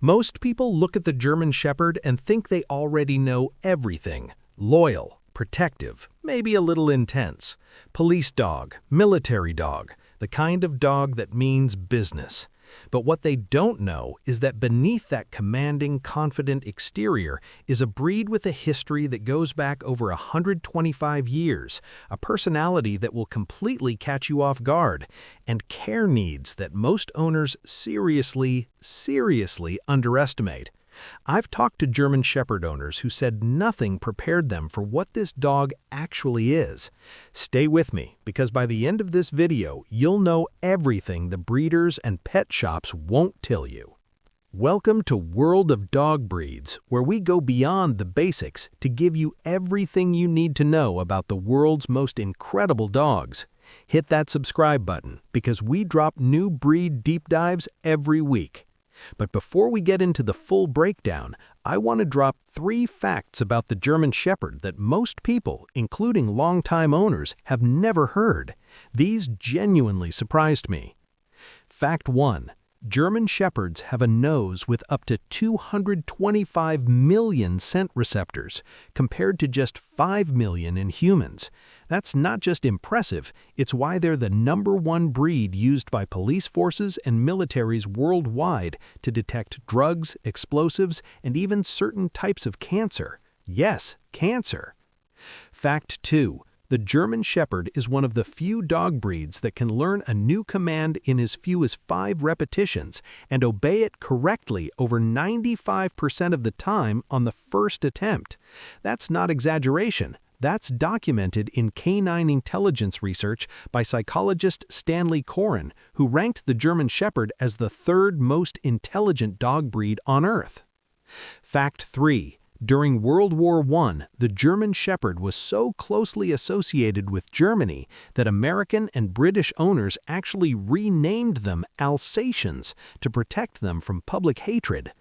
Most people look at the German Shepherd and think they already know everything. Loyal, protective, maybe a little intense. Police dog, military dog, the kind of dog that means business. But what they don't know is that beneath that commanding, confident exterior is a breed with a history that goes back over 125 years, a personality that will completely catch you off guard, and care needs that most owners seriously underestimate. I've talked to German Shepherd owners who said nothing prepared them for what this dog actually is. Stay with me, because by the end of this video, you'll know everything the breeders and pet shops won't tell you. Welcome to World of Dog Breeds, where we go beyond the basics to give you everything you need to know about the world's most incredible dogs. Hit that subscribe button, because we drop new breed deep dives every week. But before we get into the full breakdown, I want to drop 3 facts about the German Shepherd that most people, including longtime owners, have never heard. These genuinely surprised me. Fact 1. German Shepherds have a nose with up to 225 million scent receptors, compared to just 5 million in humans. That's not just impressive, it's why they're the #1 breed used by police forces and militaries worldwide to detect drugs, explosives, and even certain types of cancer. Yes, cancer. Fact 2. The German Shepherd is one of the few dog breeds that can learn a new command in as few as 5 repetitions and obey it correctly over 95% of the time on the first attempt. That's not exaggeration. That's documented in canine intelligence research by psychologist Stanley Coren, who ranked the German Shepherd as the 3rd most intelligent dog breed on Earth. Fact 3. During World War I, the German Shepherd was so closely associated with Germany that American and British owners actually renamed them Alsatians to protect them from public hatred.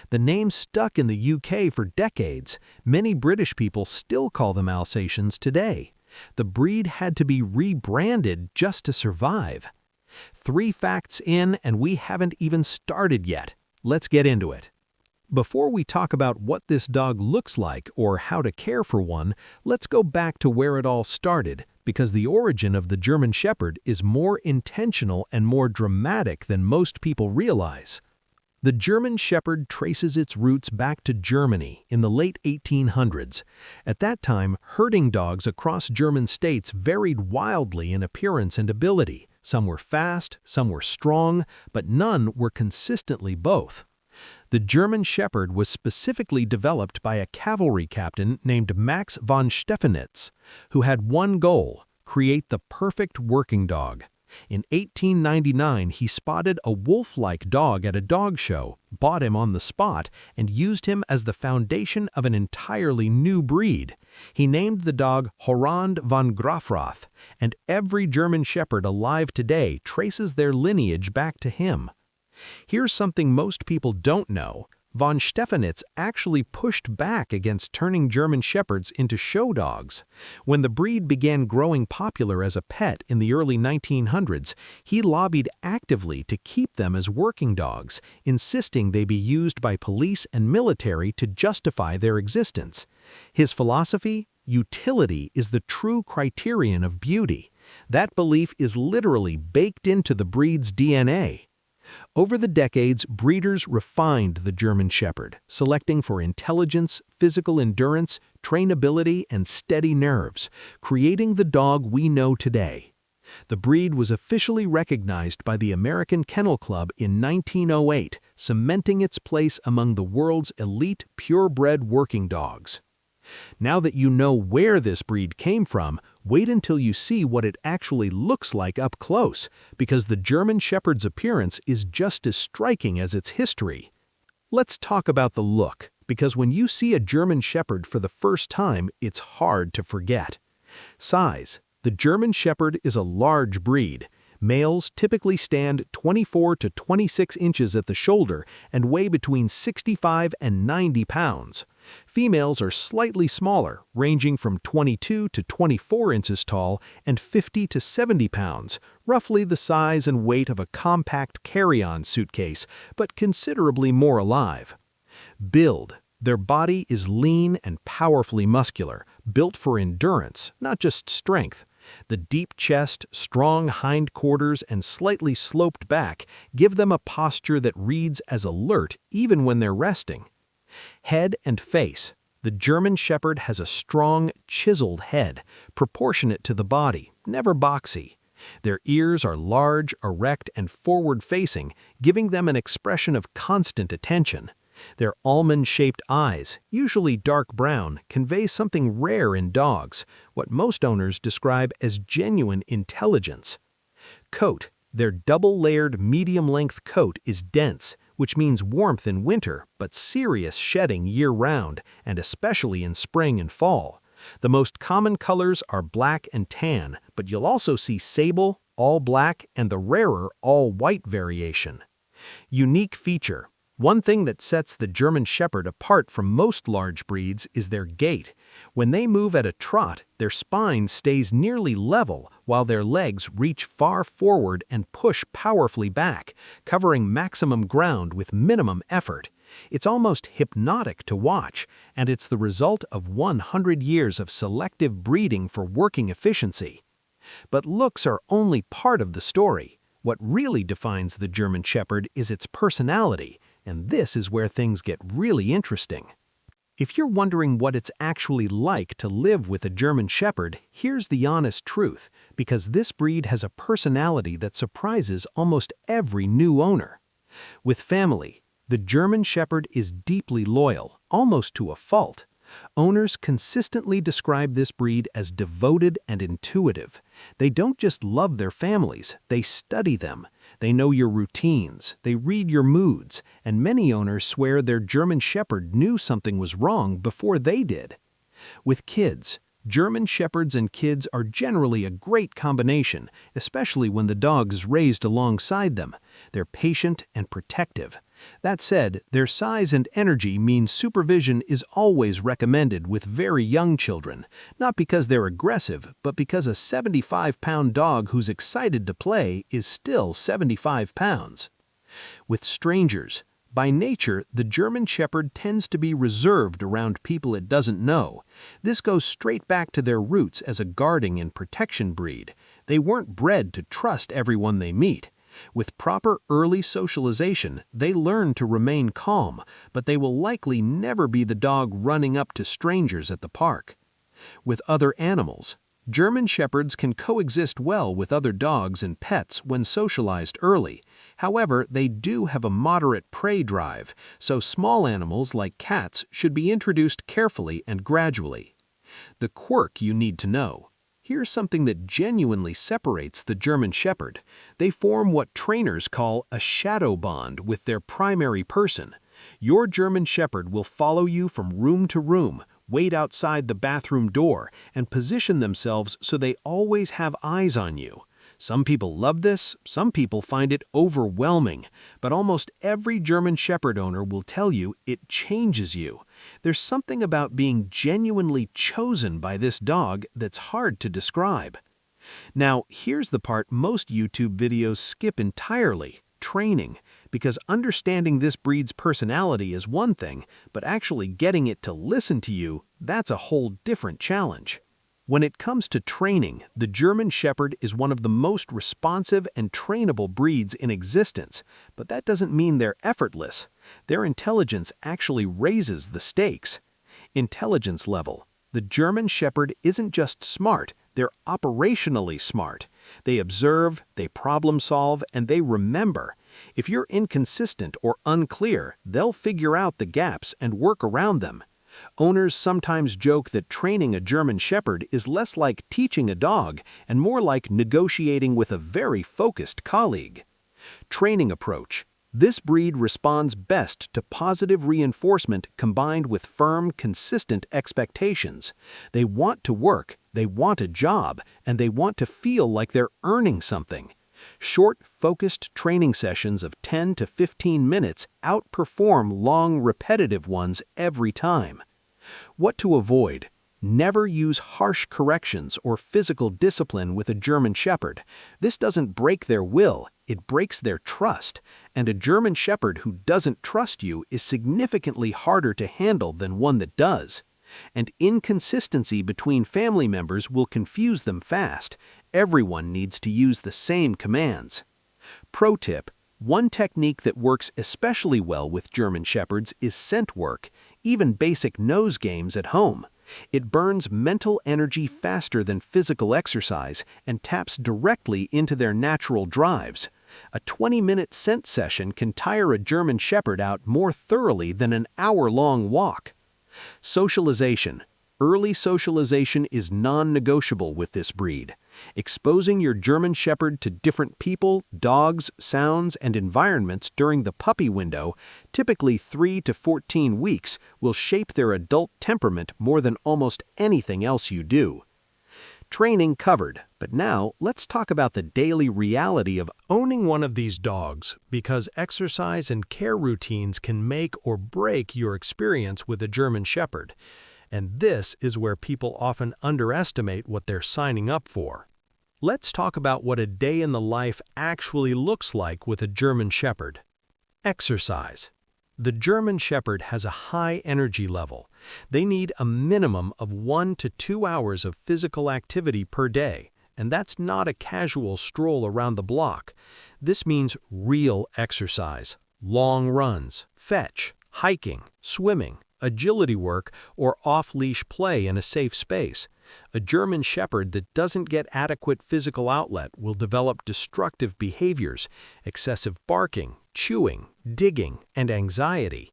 The name stuck in the UK for decades. Many British people still call them Alsatians today. The breed had to be rebranded just to survive. 3 facts in, and we haven't even started yet. Let's get into it. Before we talk about what this dog looks like or how to care for one, let's go back to where it all started, because the origin of the German Shepherd is more intentional and more dramatic than most people realize. The German Shepherd traces its roots back to Germany in the late 1800s. At that time, herding dogs across German states varied wildly in appearance and ability. Some were fast, some were strong, but none were consistently both. The German Shepherd was specifically developed by a cavalry captain named Max von Stephanitz, who had one goal: create the perfect working dog. In 1899, he spotted a wolf-like dog at a dog show, bought him on the spot, and used him as the foundation of an entirely new breed. He named the dog Horand von Grafrath, and every German Shepherd alive today traces their lineage back to him. Here's something most people don't know. Von Stephanitz actually pushed back against turning German Shepherds into show dogs. When the breed began growing popular as a pet in the early 1900s, he lobbied actively to keep them as working dogs, insisting they be used by police and military to justify their existence. His philosophy? Utility is the true criterion of beauty. That belief is literally baked into the breed's DNA. Over the decades, breeders refined the German Shepherd, selecting for intelligence, physical endurance, trainability, and steady nerves, creating the dog we know today. The breed was officially recognized by the American Kennel Club in 1908, cementing its place among the world's elite purebred working dogs. Now that you know where this breed came from, wait until you see what it actually looks like up close, because the German Shepherd's appearance is just as striking as its history. Let's talk about the look, because when you see a German Shepherd for the first time, it's hard to forget. Size. The German Shepherd is a large breed. Males typically stand 24 to 26 inches at the shoulder and weigh between 65 and 90 pounds. Females are slightly smaller, ranging from 22 to 24 inches tall and 50 to 70 pounds, roughly the size and weight of a compact carry-on suitcase, but considerably more alive. Build. Their body is lean and powerfully muscular, built for endurance, not just strength. The deep chest, strong hindquarters, and slightly sloped back give them a posture that reads as alert even when they're resting. Head and face. The German Shepherd has a strong, chiseled head, proportionate to the body, never boxy. Their ears are large, erect, and forward-facing, giving them an expression of constant attention. Their almond-shaped eyes, usually dark brown, convey something rare in dogs, what most owners describe as genuine intelligence. Coat. Their double-layered, medium-length coat is dense, which means warmth in winter, but serious shedding year-round, and especially in spring and fall. The most common colors are black and tan, but you'll also see sable, all black, and the rarer all-white variation. Unique feature. One thing that sets the German Shepherd apart from most large breeds is their gait. When they move at a trot, their spine stays nearly level while their legs reach far forward and push powerfully back, covering maximum ground with minimum effort. It's almost hypnotic to watch, and it's the result of 100 years of selective breeding for working efficiency. But looks are only part of the story. What really defines the German Shepherd is its personality. And this is where things get really interesting. If you're wondering what it's actually like to live with a German Shepherd, here's the honest truth, because this breed has a personality that surprises almost every new owner. With family, the German Shepherd is deeply loyal, almost to a fault. Owners consistently describe this breed as devoted and intuitive. They don't just love their families, they study them. They know your routines, they read your moods, and many owners swear their German Shepherd knew something was wrong before they did. With kids, German Shepherds and kids are generally a great combination, especially when the dog is raised alongside them. They're patient and protective. That said, their size and energy mean supervision is always recommended with very young children, not because they're aggressive, but because a 75-pound dog who's excited to play is still 75 pounds. With strangers, by nature, the German Shepherd tends to be reserved around people it doesn't know. This goes straight back to their roots as a guarding and protection breed. They weren't bred to trust everyone they meet. With proper early socialization, they learn to remain calm, but they will likely never be the dog running up to strangers at the park. With other animals, German Shepherds can coexist well with other dogs and pets when socialized early. However, they do have a moderate prey drive, so small animals like cats should be introduced carefully and gradually. The quirk you need to know. Here's something that genuinely separates the German Shepherd. They form what trainers call a shadow bond with their primary person. Your German Shepherd will follow you from room to room, wait outside the bathroom door, and position themselves so they always have eyes on you. Some people love this, some people find it overwhelming, but almost every German Shepherd owner will tell you it changes you. There's something about being genuinely chosen by this dog that's hard to describe. Now, here's the part most YouTube videos skip entirely: training. Because understanding this breed's personality is one thing, but actually getting it to listen to you, that's a whole different challenge. When it comes to training, the German Shepherd is one of the most responsive and trainable breeds in existence, but that doesn't mean they're effortless. Their intelligence actually raises the stakes. Intelligence level. The German Shepherd isn't just smart, they're operationally smart. They observe, they problem solve, and they remember. If you're inconsistent or unclear, they'll figure out the gaps and work around them. Owners sometimes joke that training a German Shepherd is less like teaching a dog and more like negotiating with a very focused colleague. Training approach. This breed responds best to positive reinforcement combined with firm, consistent expectations. They want to work, they want a job, and they want to feel like they're earning something. Short, focused training sessions of 10 to 15 minutes outperform long, repetitive ones every time. What to avoid? Never use harsh corrections or physical discipline with a German Shepherd. This doesn't break their will, it breaks their trust. And a German Shepherd who doesn't trust you is significantly harder to handle than one that does. And inconsistency between family members will confuse them fast. Everyone needs to use the same commands. Pro tip: one technique that works especially well with German Shepherds is scent work, even basic nose games at home. It burns mental energy faster than physical exercise and taps directly into their natural drives. A 20-minute scent session can tire a German Shepherd out more thoroughly than an hour-long walk. Socialization. Early socialization is non-negotiable with this breed. Exposing your German Shepherd to different people, dogs, sounds, and environments during the puppy window, typically 3 to 14 weeks, will shape their adult temperament more than almost anything else you do. Training covered, but now let's talk about the daily reality of owning one of these dogs, because exercise and care routines can make or break your experience with a German Shepherd. And this is where people often underestimate what they're signing up for. Let's talk about what a day in the life actually looks like with a German Shepherd. Exercise. The German Shepherd has a high energy level. They need a minimum of 1 to 2 hours of physical activity per day, and that's not a casual stroll around the block. This means real exercise, long runs, fetch, hiking, swimming, agility work, or off-leash play in a safe space. A German Shepherd that doesn't get adequate physical outlet will develop destructive behaviors, excessive barking, chewing, digging, and anxiety.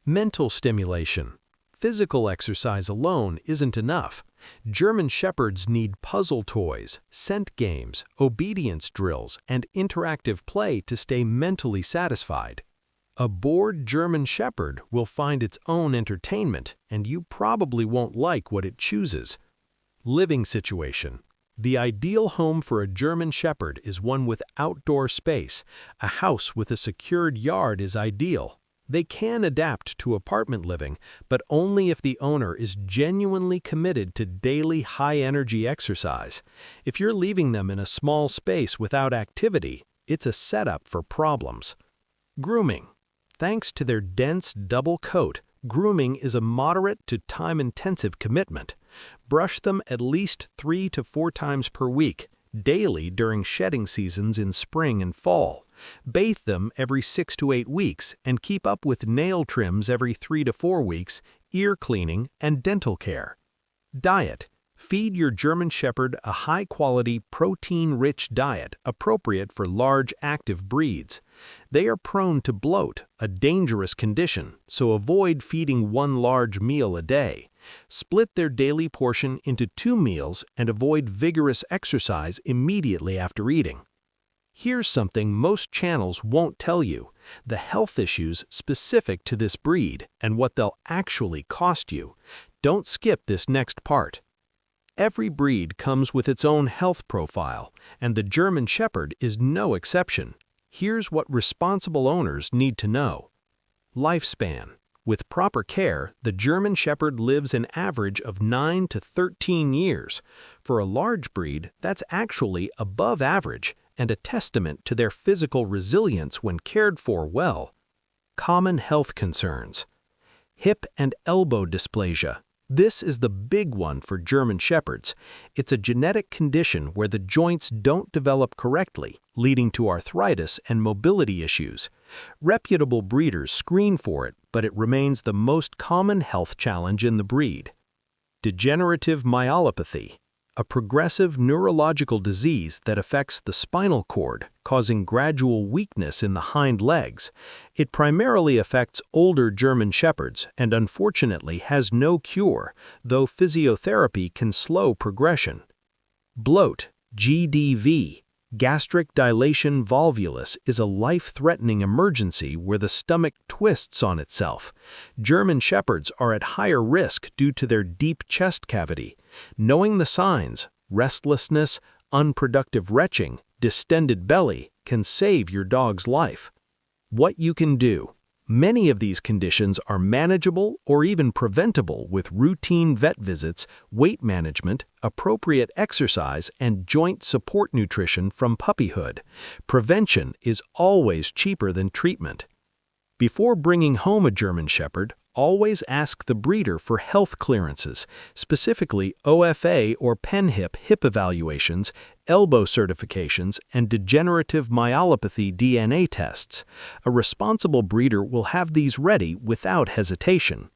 Mental stimulation. Physical exercise alone isn't enough. German Shepherds need puzzle toys, scent games, obedience drills, and interactive play to stay mentally satisfied. A bored German Shepherd will find its own entertainment, and you probably won't like what it chooses. Living situation. The ideal home for a German Shepherd is one with outdoor space. A house with a secured yard is ideal. They can adapt to apartment living, but only if the owner is genuinely committed to daily high-energy exercise. If you're leaving them in a small space without activity, it's a setup for problems. Grooming. Thanks to their dense double coat, grooming is a moderate to time-intensive commitment. Brush them at least 3 to 4 times per week, daily during shedding seasons in spring and fall. Bathe them every 6 to 8 weeks and keep up with nail trims every 3 to 4 weeks, ear cleaning, and dental care. Diet. Feed your German Shepherd a high-quality, protein-rich diet appropriate for large, active breeds. They are prone to bloat, a dangerous condition, so avoid feeding one large meal a day. Split their daily portion into 2 meals and avoid vigorous exercise immediately after eating. Here's something most channels won't tell you: the health issues specific to this breed and what they'll actually cost you. Don't skip this next part. Every breed comes with its own health profile, and the German Shepherd is no exception. Here's what responsible owners need to know. Lifespan. With proper care, the German Shepherd lives an average of 9 to 13 years. For a large breed, that's actually above average and a testament to their physical resilience when cared for well. Common health concerns. Hip and elbow dysplasia. This is the big one for German Shepherds. It's a genetic condition where the joints don't develop correctly, leading to arthritis and mobility issues. Reputable breeders screen for it, but it remains the most common health challenge in the breed. Degenerative myelopathy, a progressive neurological disease that affects the spinal cord, causing gradual weakness in the hind legs. It primarily affects older German Shepherds and unfortunately has no cure, though physiotherapy can slow progression. Bloat, GDV, gastric dilation volvulus, is a life-threatening emergency where the stomach twists on itself. German Shepherds are at higher risk due to their deep chest cavity. Knowing the signs, restlessness, unproductive retching, distended belly can save your dog's life. What you can do. Many of these conditions are manageable or even preventable with routine vet visits, weight management, appropriate exercise, and joint support nutrition from puppyhood. Prevention is always cheaper than treatment. Before bringing home a German Shepherd, always ask the breeder for health clearances, specifically OFA or PenHip hip evaluations, elbow certifications, and degenerative myelopathy DNA tests. A responsible breeder will have these ready without hesitation.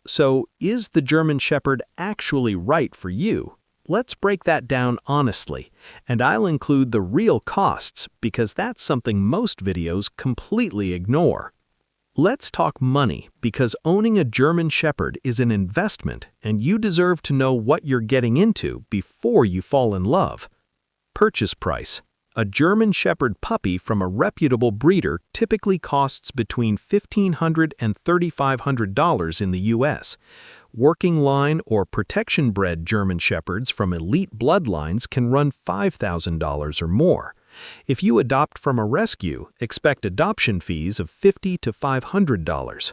So, is the German Shepherd actually right for you? Let's break that down honestly, and I'll include the real costs because that's something most videos completely ignore. Let's talk money, because owning a German Shepherd is an investment and you deserve to know what you're getting into before you fall in love. Purchase price. A German Shepherd puppy from a reputable breeder typically costs between $1,500 and $3,500 in the US. Working line or protection bred German Shepherds from elite bloodlines can run $5,000 or more. If you adopt from a rescue, expect adoption fees of $50 to $500.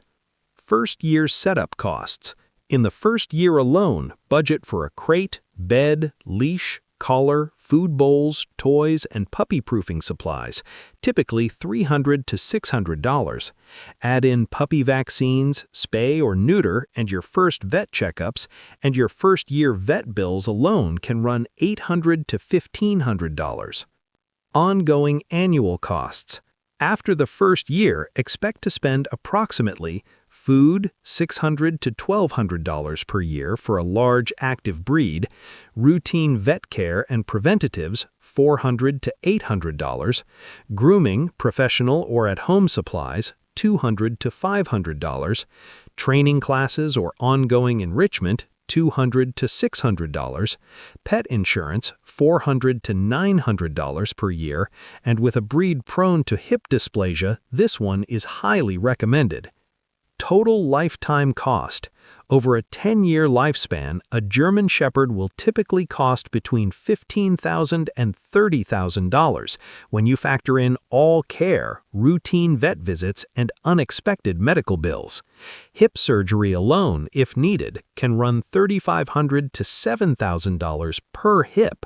First year setup costs. In the first year alone, budget for a crate, bed, leash, collar, food bowls, toys, and puppy-proofing supplies, typically $300 to $600. Add in puppy vaccines, spay or neuter, and your first vet checkups, and your first-year vet bills alone can run $800 to $1,500. Ongoing annual costs. After the first year, expect to spend approximately food $600 to $1,200 per year for a large active breed, routine vet care and preventatives $400 to $800, grooming, professional or at-home supplies $200 to $500, training classes or ongoing enrichment $200 to $600, pet insurance $400 to $900 per year, and with a breed prone to hip dysplasia, this one is highly recommended. Total lifetime cost. Over a 10-year lifespan, a German Shepherd will typically cost between $15,000 and $30,000 when you factor in all care, routine vet visits, and unexpected medical bills. Hip surgery alone, if needed, can run $3,500 to $7,000 per hip.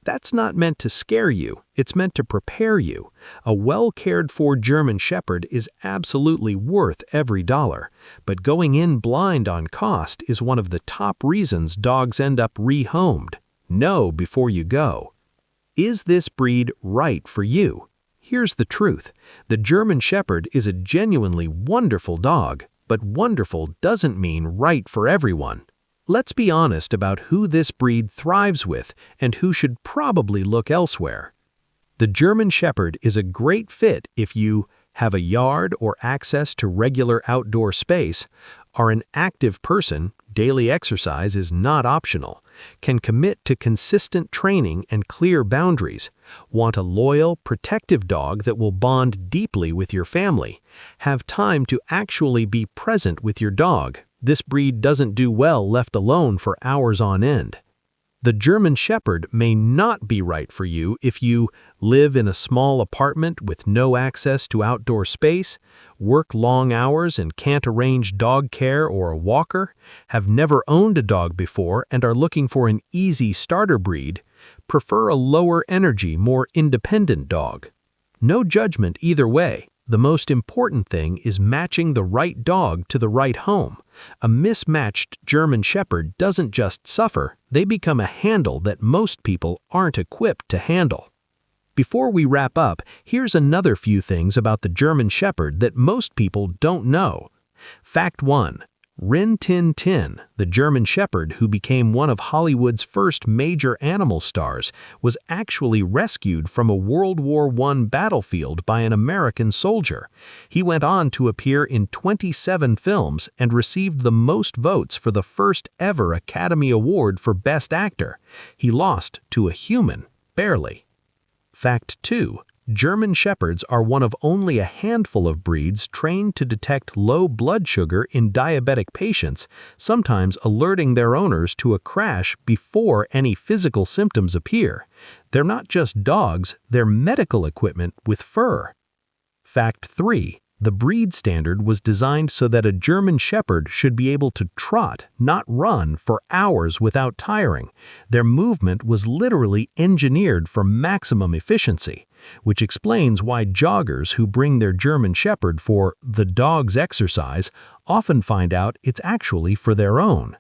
That's not meant to scare you, it's meant to prepare you. A well-cared-for German Shepherd is absolutely worth every dollar, but going in blind on cost is one of the top reasons dogs end up rehomed. Know before you go. Is this breed right for you? Here's the truth. The German Shepherd is a genuinely wonderful dog, but wonderful doesn't mean right for everyone. Let's be honest about who this breed thrives with and who should probably look elsewhere. The German Shepherd is a great fit if you have a yard or access to regular outdoor space, are an active person, daily exercise is not optional, can commit to consistent training and clear boundaries, want a loyal, protective dog that will bond deeply with your family, have time to actually be present with your dog. This breed doesn't do well left alone for hours on end. The German Shepherd may not be right for you if you live in a small apartment with no access to outdoor space, work long hours and can't arrange dog care or a walker, have never owned a dog before and are looking for an easy starter breed, prefer a lower energy, more independent dog. No judgment either way. The most important thing is matching the right dog to the right home. A mismatched German Shepherd doesn't just suffer, they become a handle that most people aren't equipped to handle. Before we wrap up, here's another few things about the German Shepherd that most people don't know. Fact 1. Rin Tin Tin, the German Shepherd who became one of Hollywood's first major animal stars, was actually rescued from a World War I battlefield by an American soldier. He went on to appear in 27 films and received the most votes for the first ever Academy Award for Best Actor. He lost to a human, barely. Fact 2. German Shepherds are one of only a handful of breeds trained to detect low blood sugar in diabetic patients, sometimes alerting their owners to a crash before any physical symptoms appear. They're not just dogs, they're medical equipment with fur. Fact 3. The breed standard was designed so that a German Shepherd should be able to trot, not run, for hours without tiring. Their movement was literally engineered for maximum efficiency, which explains why joggers who bring their German Shepherd for the dog's exercise often find out it's actually for their own.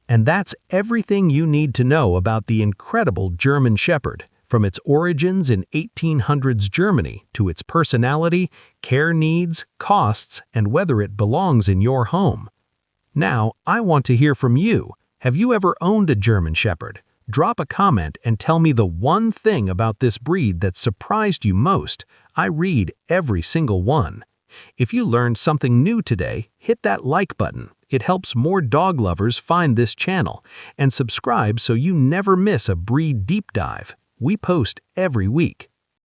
And that's everything you need to know about the incredible German Shepherd. From its origins in 1800s Germany to its personality, care needs, costs, and whether it belongs in your home. Now, I want to hear from you. Have you ever owned a German Shepherd? Drop a comment and tell me the one thing about this breed that surprised you most. I read every single one. If you learned something new today, hit that like button. It helps more dog lovers find this channel. And subscribe so you never miss a breed deep dive. We post every week.